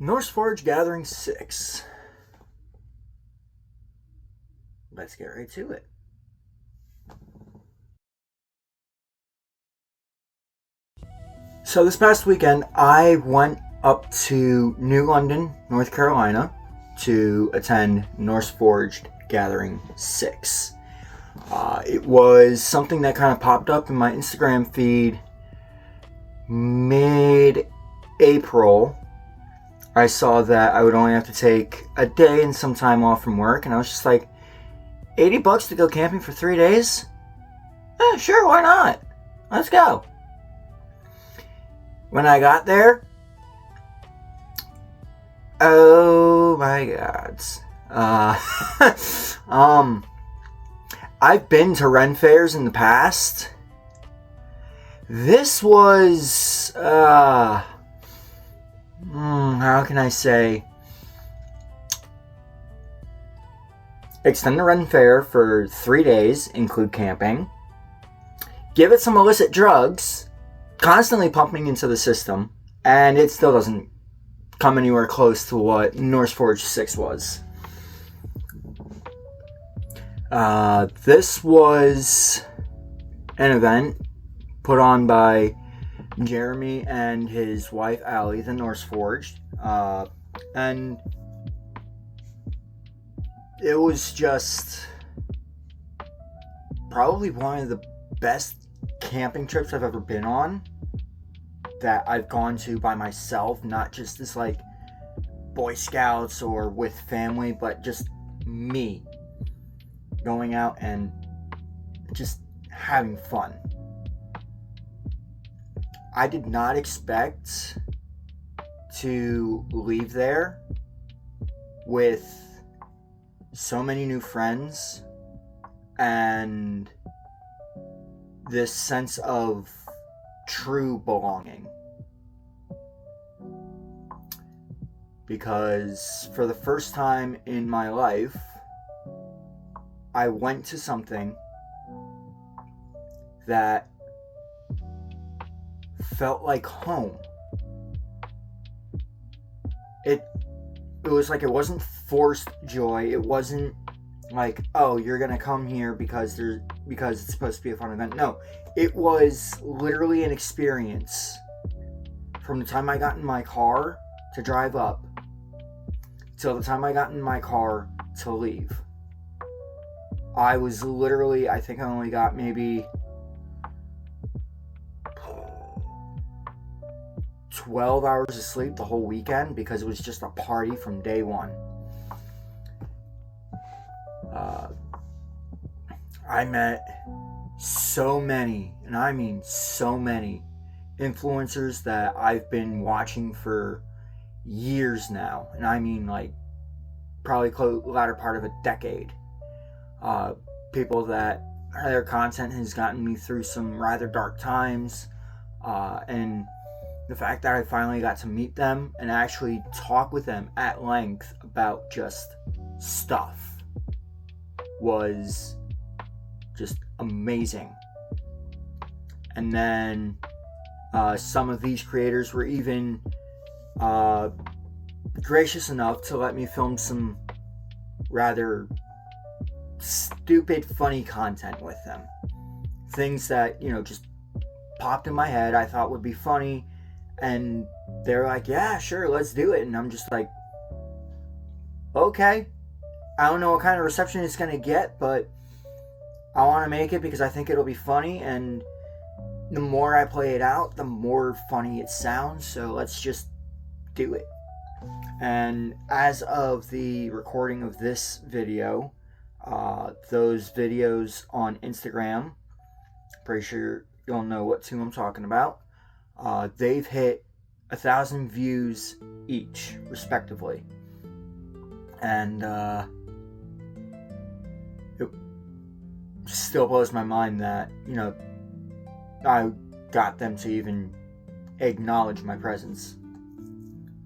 Norseforged Gathering 6. Let's get right to it. So this past weekend, I went up to New London, North Carolina, to attend Norseforged Gathering 6. It was something that kind of popped up in my Instagram feed mid-April. I saw that I would only have to take a day and some time off from work, and I was just like, $80 to go camping for 3 days? Sure, why not? Let's go. When I got there, oh my god. I've been to Ren fairs in the past. This was, how can I say? Extend the Ren fair for 3 days, include camping. Give it some illicit drugs, constantly pumping into the system, and it still doesn't come anywhere close to what Norseforged 6 was. This was an event put on by Jeremy and his wife Allie, the Norseforged, and it was just probably one of the best camping trips I've ever been on, that I've gone to by myself, not just as like Boy Scouts or with family, but just me going out and just having fun. I did not expect to leave there with so many new friends and this sense of true belonging. Because for the first time in my life, I went to something that felt like home. It was like, it wasn't forced joy. It wasn't like, oh, you're gonna come here because it's supposed to be a fun event. No, it was literally an experience. From the time I got in my car to drive up till the time I got in my car to leave, I was literally, I think I only got maybe 12 hours of sleep the whole weekend, because it was just a party from day one. I met so many, and I mean so many, influencers that I've been watching for years now, and I mean like probably latter part of a decade. People that their content has gotten me through some rather dark times, and the fact that I finally got to meet them and actually talk with them at length about just stuff was just amazing. And then some of these creators were even gracious enough to let me film some rather stupid, funny content with them. Things that, just popped in my head, I thought would be funny, and they're like, yeah, sure, let's do it. And I'm just like, okay. I don't know what kind of reception it's going to get, but I want to make it because I think it'll be funny, and the more I play it out, the more funny it sounds, so let's just do it. And as of the recording of this video, those videos on Instagram, pretty sure you'll know what two I'm talking about, they've hit 1,000 views each, respectively. And it still blows my mind that, I got them to even acknowledge my presence.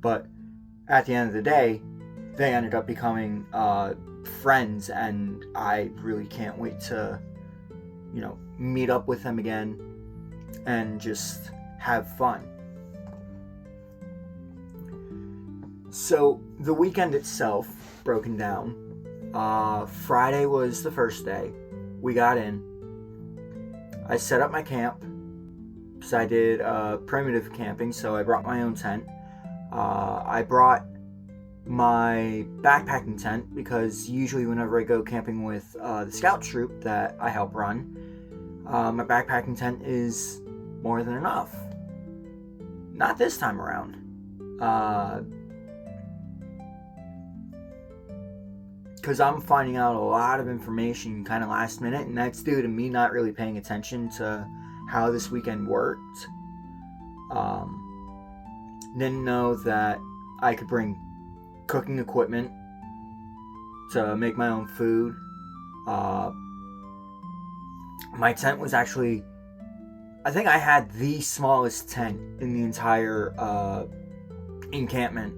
But at the end of the day, they ended up becoming friends, and I really can't wait to, meet up with them again and just have fun. So the weekend itself, broken down. Friday was the first day. We got in. I set up my camp because I did primitive camping, so I brought my own tent. I brought my backpacking tent because usually whenever I go camping with the scout troop that I help run, my backpacking tent is more than enough. Not this time around. Because I'm finding out a lot of information kind of last minute, and that's due to me not really paying attention to how this weekend worked. Didn't know that I could bring cooking equipment to make my own food. My tent was actually, I think I had the smallest tent in the entire encampment,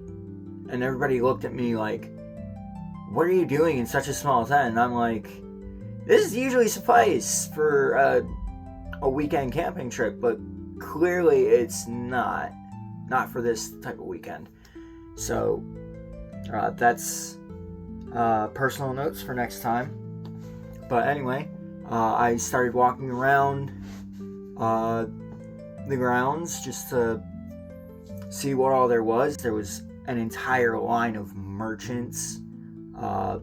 and everybody looked at me like, what are you doing in such a small tent? And I'm like, this is usually suffice for a weekend camping trip, but clearly it's not for this type of weekend. So that's personal notes for next time. But anyway, I started walking around the grounds just to see what all there was. There was an entire line of merchants,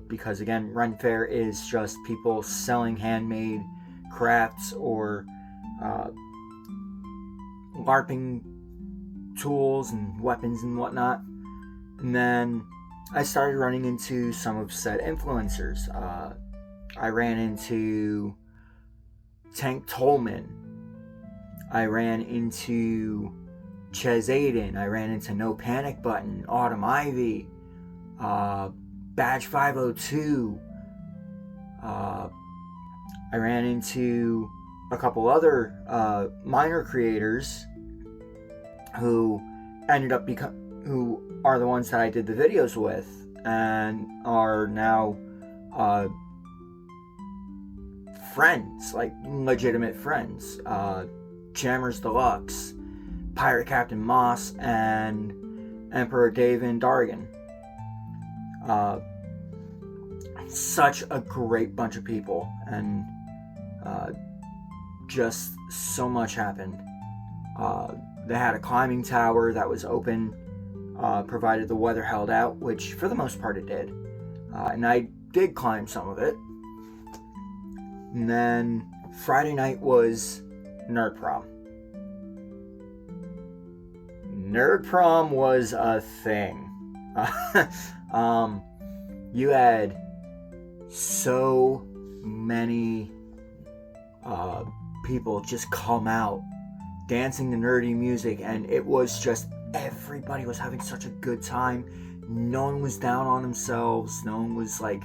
because again, Ren Fair is just people selling handmade crafts or LARPing tools and weapons and whatnot. And then I started running into some of said influencers. I ran into Tank Tolman. I ran into Ches Aiden. I ran into No Panic Button, Autumn Ivy, Badge 502. I ran into a couple other minor creators who ended up who are the ones that I did the videos with and are now friends, like legitimate friends. Jammers Deluxe, Pirate Captain Moss, and Emperor David Dargan. Such a great bunch of people, and just so much happened. They had a climbing tower that was open, provided the weather held out, which for the most part it did. And I did climb some of it. And then Friday night was Nerd Prom. Nerd Prom was a thing. You had so many people just come out dancing to nerdy music, and it was just, everybody was having such a good time. No one was down on themselves. No one was like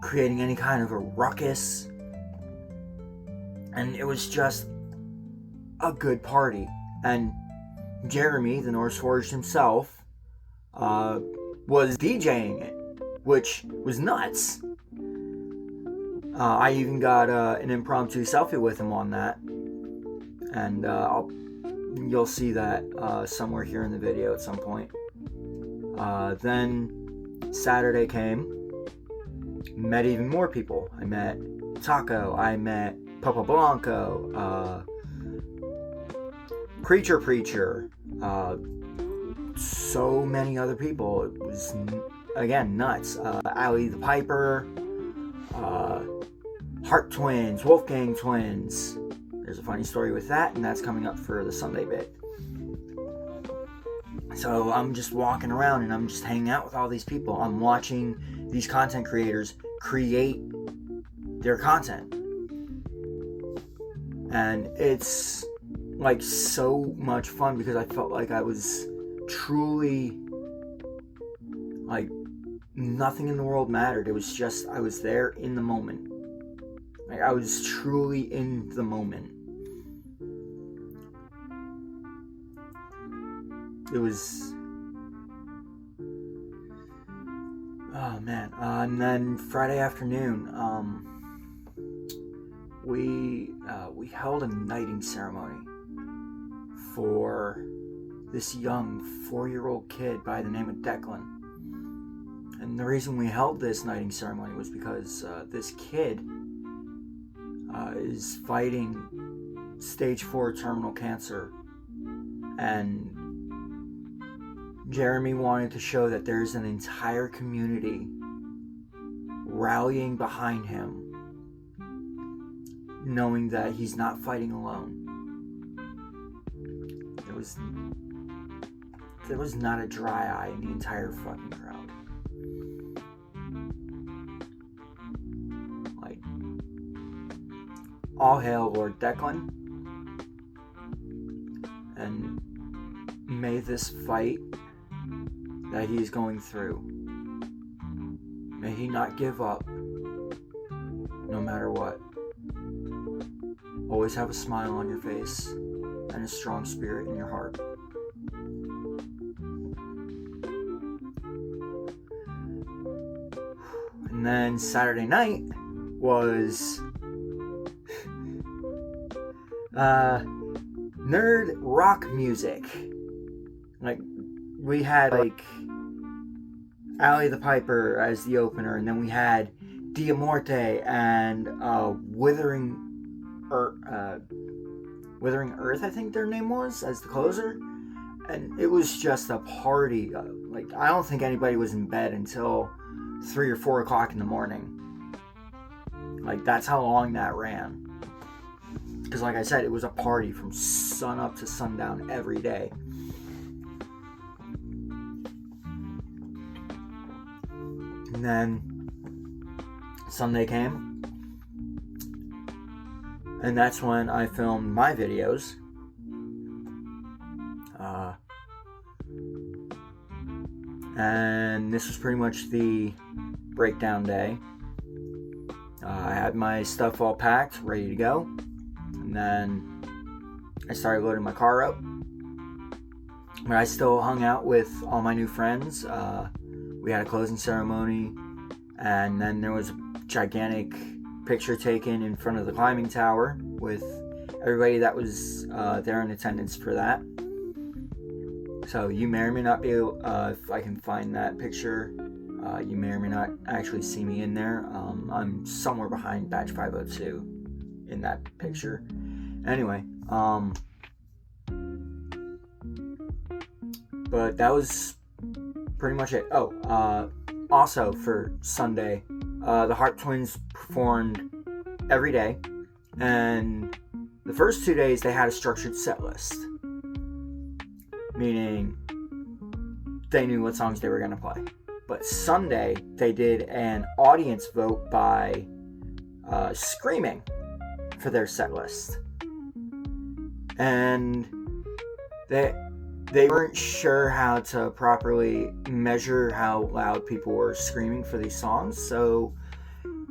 creating any kind of a ruckus, and it was just a good party. And Jeremy, the Norseforged himself, was DJing it, which was nuts. I even got an impromptu selfie with him on that, and you'll see that somewhere here in the video at some point. Then Saturday came, met even more people. I met Taco, I met Papa Blanco, Creature Preacher, so many other people. It was, again, nuts. Ali the Piper, Heart Twins, Wolfgang Twins. There's a funny story with that, and that's coming up for the Sunday bit. So I'm just walking around and I'm just hanging out with all these people. I'm watching these content creators create their content. And it's like so much fun because I felt like I was truly, like, nothing in the world mattered. It was just, I was there in the moment. Like, I was truly in the moment. It was, oh man. And then Friday afternoon, we held a knighting ceremony for this young 4-year-old kid by the name of Declan. And the reason we held this knighting ceremony was because this kid is fighting stage 4 terminal cancer. And Jeremy wanted to show that there's an entire community rallying behind him, knowing that he's not fighting alone. There was not a dry eye in the entire fucking crowd. Like, all hail Lord Declan, and may this fight that he's going through, may he not give up no matter what. Always have a smile on your face and a strong spirit in your heart. And then Saturday night was nerd rock music. Like, we had like Ally the Piper as the opener, and then we had Dia Morte and Withering Earth, I think their name was, as the closer. And it was just a party. Like, I don't think anybody was in bed until 3 or 4 o'clock in the morning. Like, that's how long that ran. Because like I said, it was a party from sun up to sundown every day. And then Sunday came, and that's when I filmed my videos. And this was pretty much the breakdown day. I had my stuff all packed, ready to go, and then I started loading my car up. But I still hung out with all my new friends. We had a closing ceremony, and then there was a gigantic picture taken in front of the climbing tower with everybody that was there in attendance for that. So you may or may not be able, if I can find that picture, you may or may not actually see me in there. I'm somewhere behind batch 502 in that picture. Anyway, but that was pretty much it. Also for Sunday, the Harp Twins performed every day, and the first 2 days they had a structured set list, meaning they knew what songs they were going to play. But Sunday they did an audience vote by screaming for their set list, and they weren't sure how to properly measure how loud people were screaming for these songs, so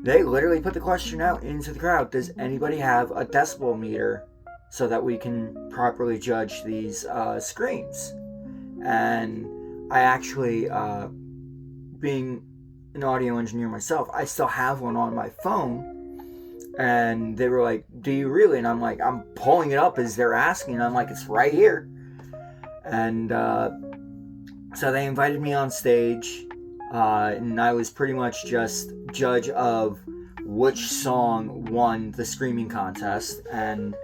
they literally put the question out into the crowd: does anybody have a decibel meter so that we can properly judge these screams? And I actually, being an audio engineer myself, I still have one on my phone. And they were like, do you really? And I'm like, I'm pulling it up as they're asking. And I'm like, it's right here. And so they invited me on stage, and I was pretty much just judge of which song won the screaming contest, and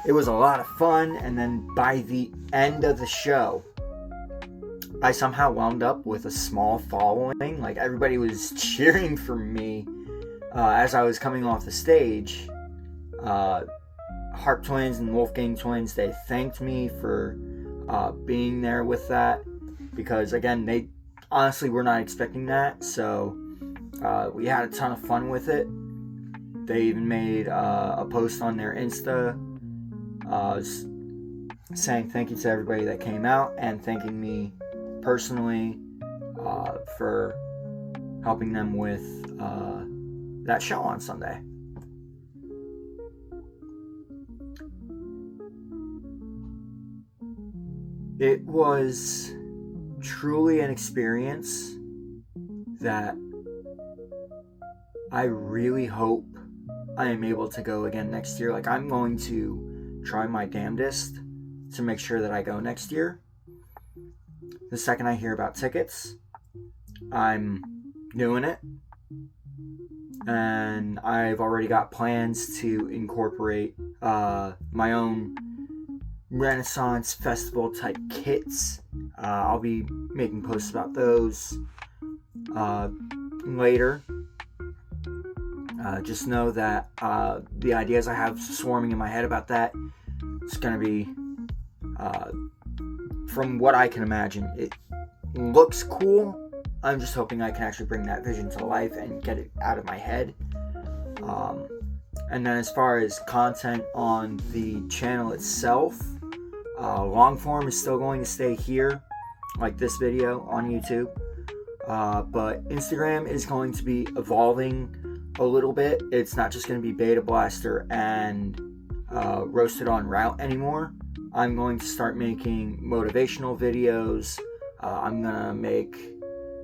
it was a lot of fun. And then by the end of the show, I somehow wound up with a small following. Like, everybody was cheering for me as I was coming off the stage. Harp Twins and Wolfgang Twins, they thanked me for being there with that, because again, they honestly were not expecting that. So we had a ton of fun with it. They even made a post on their Insta saying thank you to everybody that came out, and thanking me personally for helping them with that show on Sunday. It was truly an experience that I really hope I am able to go again next year. Like, I'm going to try my damnedest to make sure that I go next year. The second I hear about tickets, I'm doing it. And I've already got plans to incorporate my own Renaissance Festival type kits. I'll be making posts about those later. Just know that the ideas I have swarming in my head about that, it's going to be, from what I can imagine, it looks cool. I'm just hoping I can actually bring that vision to life and get it out of my head. And then as far as content on the channel itself, long form is still going to stay here, like this video on YouTube. But Instagram is going to be evolving a little bit. It's not just going to be Beta Blaster and Roasted on Route anymore. I'm going to start making motivational videos. I'm going to make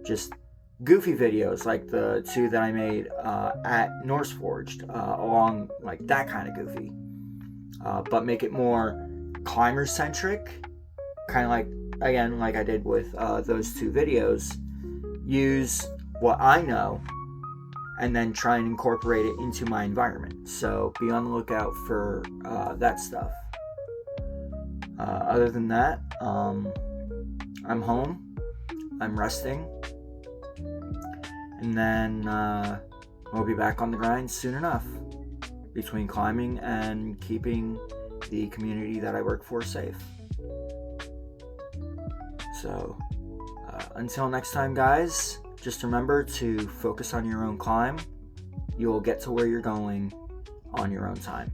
just goofy videos like the two that I made at Norseforged, along like that kind of goofy. But make it more climber centric, kind of like, again, like I did with those two videos. Use what I know and then try and incorporate it into my environment. So be on the lookout for that stuff. Other than that, I'm home, I'm resting, and then we'll be back on the grind soon enough, between climbing and keeping the community that I work for safe. So until next time, guys, just remember to focus on your own climb. You will get to where you're going on your own time.